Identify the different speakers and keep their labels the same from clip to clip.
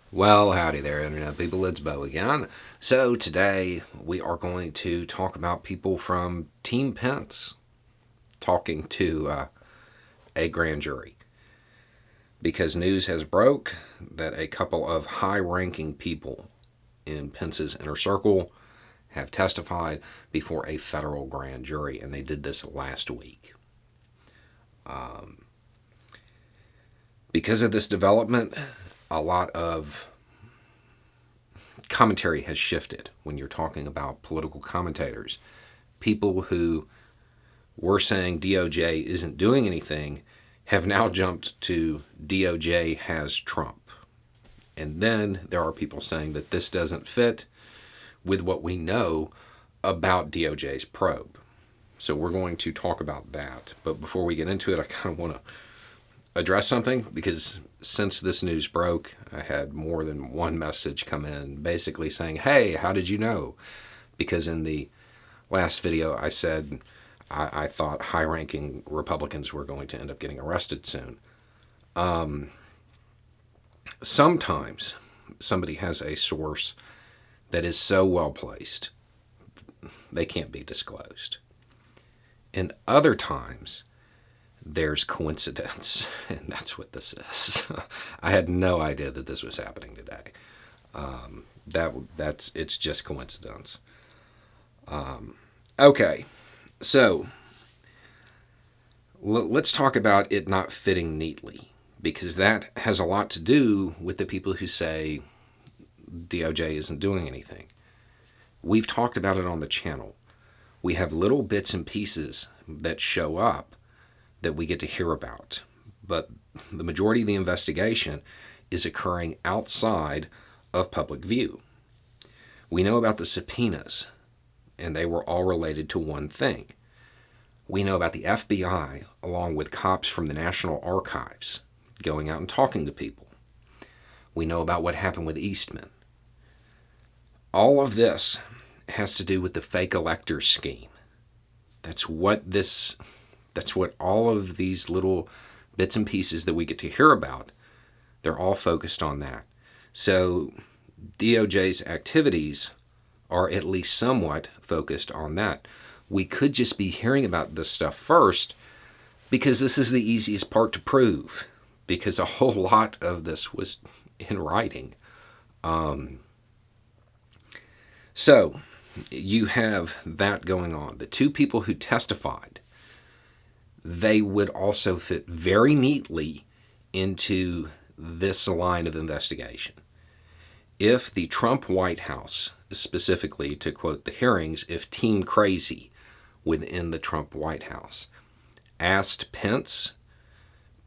Speaker 1: Well, howdy there, Internet people. It's Bo again. So, today we are going to talk about people from Team Pence talking to a grand jury. Because news has broke that a couple of high ranking people in Pence's inner circle have testified before a federal grand jury, and they did this last week. Because of this development, a lot of commentary has shifted when you're talking about political commentators. People who were saying DOJ isn't doing anything have now jumped to DOJ has Trump. And then there are people saying that this doesn't fit with what we know about DOJ's probe. So we're going to talk about that. But before we get into it, I kind of want to address something because since this news broke, I had more than one message come in basically saying, hey, how did you know? Because in the last video, I said I thought high-ranking Republicans were going to end up getting arrested soon. Sometimes somebody has a source that is so well-placed, they can't be disclosed. And other times, there's coincidence, and that's what this is. I had no idea that this was happening today. It's just coincidence. Okay, so let's talk about it not fitting neatly, because that has a lot to do with the people who say DOJ isn't doing anything. We've talked about it on the channel. We have little bits and pieces that show up that we get to hear about. But the majority of the investigation is occurring outside of public view. We know about the subpoenas, and they were all related to one thing. We know about the FBI, along with cops from the National Archives, going out and talking to people. We know about what happened with Eastman. All of this has to do with the fake elector scheme. That's what all of these little bits and pieces that we get to hear about, they're all focused on that. So DOJ's activities are at least somewhat focused on that. We could just be hearing about this stuff first because this is the easiest part to prove, because a whole lot of this was in writing. So you have that going on. The two people who testified, they would also fit very neatly into this line of investigation. If the Trump White House, specifically to quote the hearings, if Team Crazy within the Trump White House asked Pence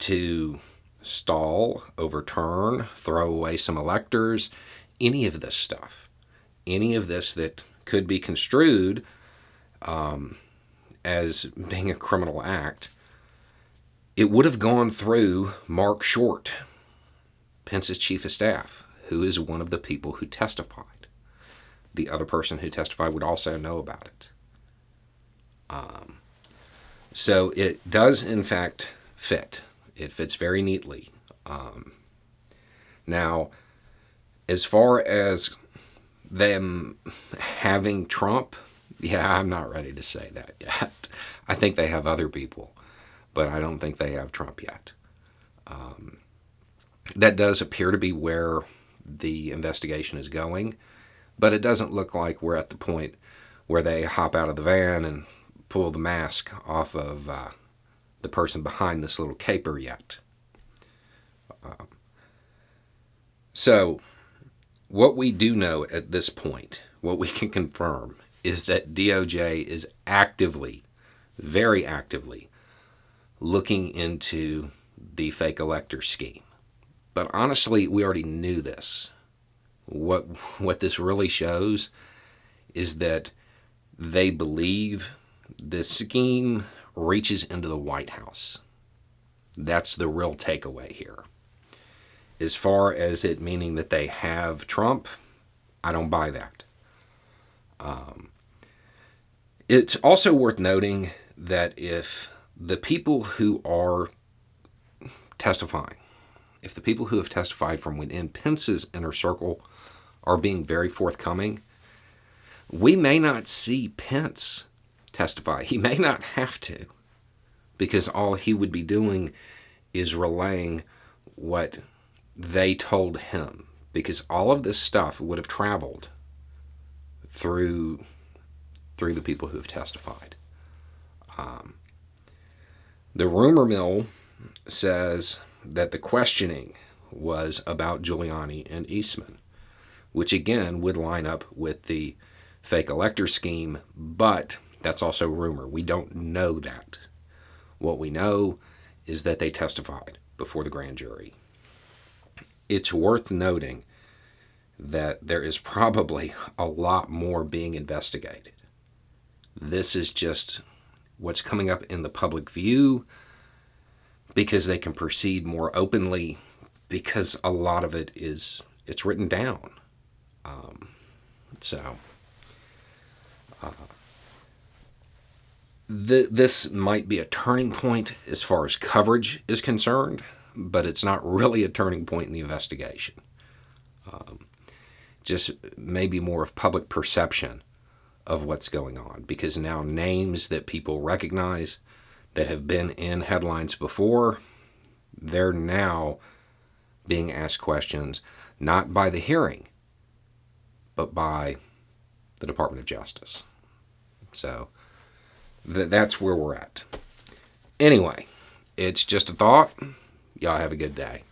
Speaker 1: to stall, overturn, throw away some electors, any of this stuff, any of this that could be construed as being a criminal act, it would have gone through Marc Short, Pence's chief of staff, who is one of the people who testified. The other person who testified would also know about it. So it does, in fact, fit. It fits very neatly. Now, as far as them having Trump, yeah, I'm not ready to say that yet. I think they have other people, but I don't think they have Trump yet. That does appear to be where the investigation is going, but it doesn't look like we're at the point where they hop out of the van and pull the mask off of the person behind this little caper yet. So what we do know at this point, what we can confirm, is that DOJ is actively, very actively, looking into the fake elector scheme. But honestly, we already knew this. What this really shows is that they believe this scheme reaches into the White House. That's the real takeaway here. As far as it meaning that they have Trump, I don't buy that. It's also worth noting that if the people who are testifying if the people who have testified from within Pence's inner circle are being very forthcoming, we may not see Pence testify. He may not have to, because all he would be doing is relaying what they told him, because all of this stuff would have traveled through the people who have testified. The rumor mill says that the questioning was about Giuliani and Eastman, which again would line up with the fake elector scheme, but that's also rumor. We don't know that. What we know is that they testified before the grand jury. It's worth noting that there is probably a lot more being investigated. This is just what's coming up in the public view because they can proceed more openly, because a lot of it's written down. This might be a turning point as far as coverage is concerned, but it's not really a turning point in the investigation. Just maybe more of public perception of what's going on, because now names that people recognize that have been in headlines before, they're now being asked questions, not by the hearing, but by the Department of Justice. So that's where we're at. Anyway, it's just a thought. Y'all have a good day.